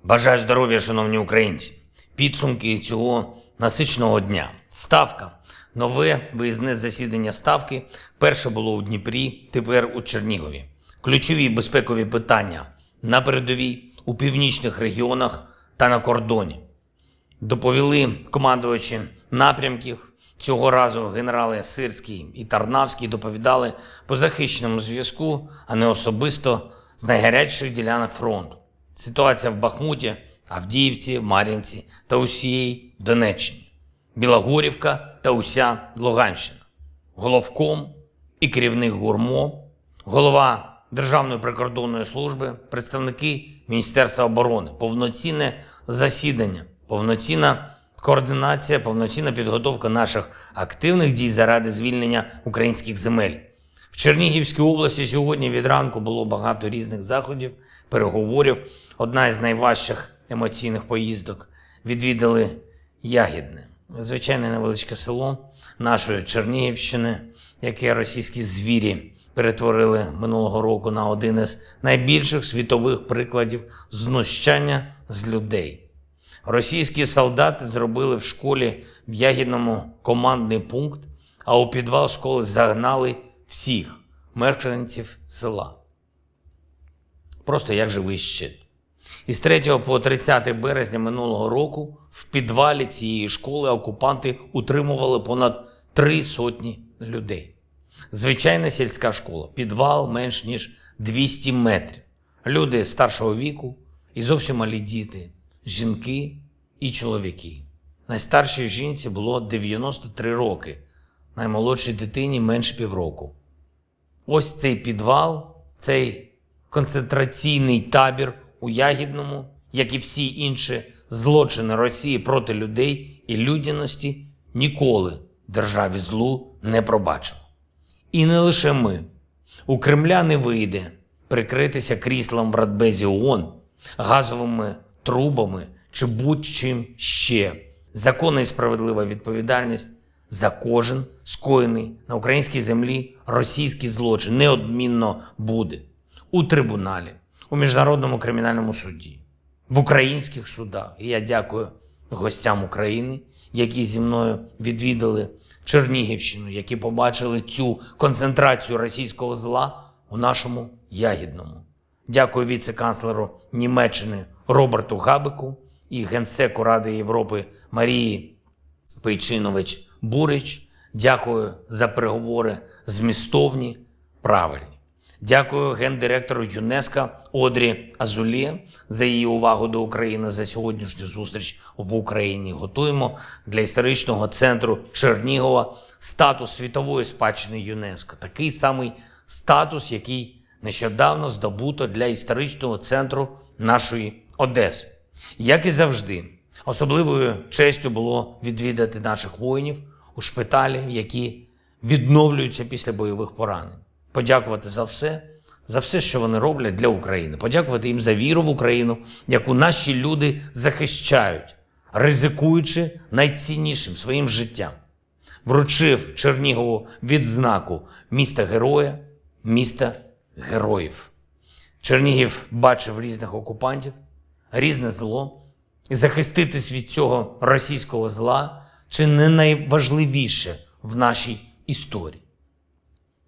Бажаю здоров'я, шановні українці. Підсумки цього насиченого дня. Ставка. Нове виїзне засідання Ставки. Перше було у Дніпрі, тепер у Чернігові. Ключові безпекові питання на передовій, у північних регіонах та на кордоні. Доповіли командувачі напрямків. Цього разу генерали Сирський і Тарнавський доповідали по захищеному зв'язку, а не особисто з найгарячіших ділянок фронту. Ситуація в Бахмуті, Авдіївці, Мар'їнці та усієї Донеччині. Білогорівка та уся Луганщина. Головком і керівник ГУРМО, голова Державної прикордонної служби, представники Міністерства оборони. Повноцінне засідання, повноцінна координація, повноцінна підготовка наших активних дій заради звільнення українських земель. В Чернігівській області сьогодні від ранку було багато різних заходів, переговорів. Одна із найважчих емоційних поїздок. Відвідали Ягідне. Звичайне невеличке село нашої Чернігівщини, яке російські звірі перетворили минулого року на один із найбільших світових прикладів знущання з людей. Російські солдати зробили в школі в Ягідному командний пункт, а у підвал школи загнали всіх мешканців села. Просто як живий щит. Із 3 по 30 березня минулого року в підвалі цієї школи окупанти утримували понад 300 людей. Звичайна сільська школа, підвал менш ніж 200 метрів. Люди старшого віку і зовсім малі діти, жінки і чоловіки. Найстаршій жінці було 93 роки, наймолодшій дитині менше півроку. Ось цей підвал, цей концентраційний табір у Ягідному, як і всі інші злочини Росії проти людей і людяності, ніколи державі злу не пробачили. І не лише ми. У Кремля не вийде прикритися кріслом в Радбезі ООН, газовими трубами чи будь-чим ще. Законна і справедлива відповідальність за кожен скоєний на українській землі російський злочин неодмінно буде. У трибуналі, у Міжнародному кримінальному суді, в українських судах. І я дякую гостям України, які зі мною відвідали Чернігівщину, які побачили цю концентрацію російського зла у нашому Ягідному. Дякую віце-канцлеру Німеччини Роберту Габеку і генсеку Ради Європи Марії Пейчинович-Бурич. Дякую за переговори змістовні, правильні. Дякую гендиректору ЮНЕСКО Одрі Азулє за її увагу до України, за сьогоднішню зустріч в Україні. Готуємо для історичного центру Чернігова статус світової спадщини ЮНЕСКО. Такий самий статус, який нещодавно здобуто для історичного центру нашої Одеси. Як і завжди, особливою честю було відвідати наших воїнів у шпиталі, які відновлюються після бойових поранень. Подякувати за все, що вони роблять для України. Подякувати їм за віру в Україну, яку наші люди захищають, ризикуючи найціннішим своїм життям. Вручив Чернігову відзнаку міста-героя, міста героїв. Чернігів бачив різних окупантів, різне зло. І захиститись від цього російського зла чи не найважливіше в нашій історії.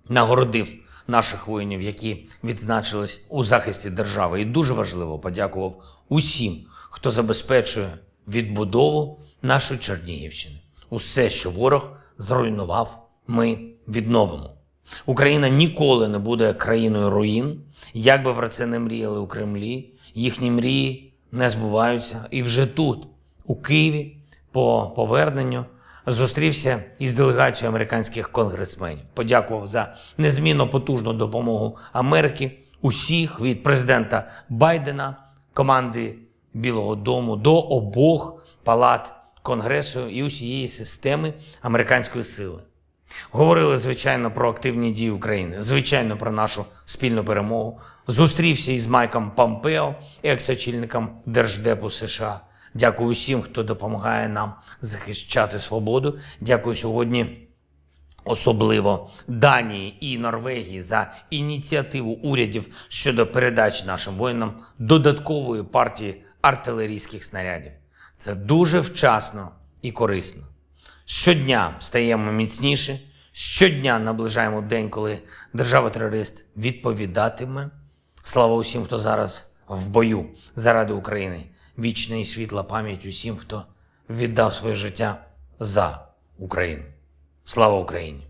Нагородив наших воїнів, які відзначились у захисті держави. І дуже важливо подякував усім, хто забезпечує відбудову нашої Чернігівщини. Усе, що ворог зруйнував, ми відновимо. Україна ніколи не буде країною руїн. Як би про це не мріяли у Кремлі, їхні мрії не збуваються. І вже тут, у Києві, по поверненню, зустрівся із делегацією американських конгресменів. Подякував за незмінно потужну допомогу Америки, усіх від президента Байдена, команди Білого дому до обох палат Конгресу і усієї системи американської сили. Говорили, звичайно, про активні дії України, звичайно, про нашу спільну перемогу. Зустрівся із Майком Помпео, екс-очільником Держдепу США. Дякую усім, хто допомагає нам захищати свободу. Дякую сьогодні особливо Данії і Норвегії, за ініціативу урядів щодо передачі нашим воїнам додаткової партії артилерійських снарядів. Це дуже вчасно і корисно. Щодня стаємо міцніше, щодня наближаємо день, коли держава-терорист відповідатиме. Слава усім, хто зараз в бою заради України. Вічна і світла пам'ять усім, хто віддав своє життя за Україну. Слава Україні!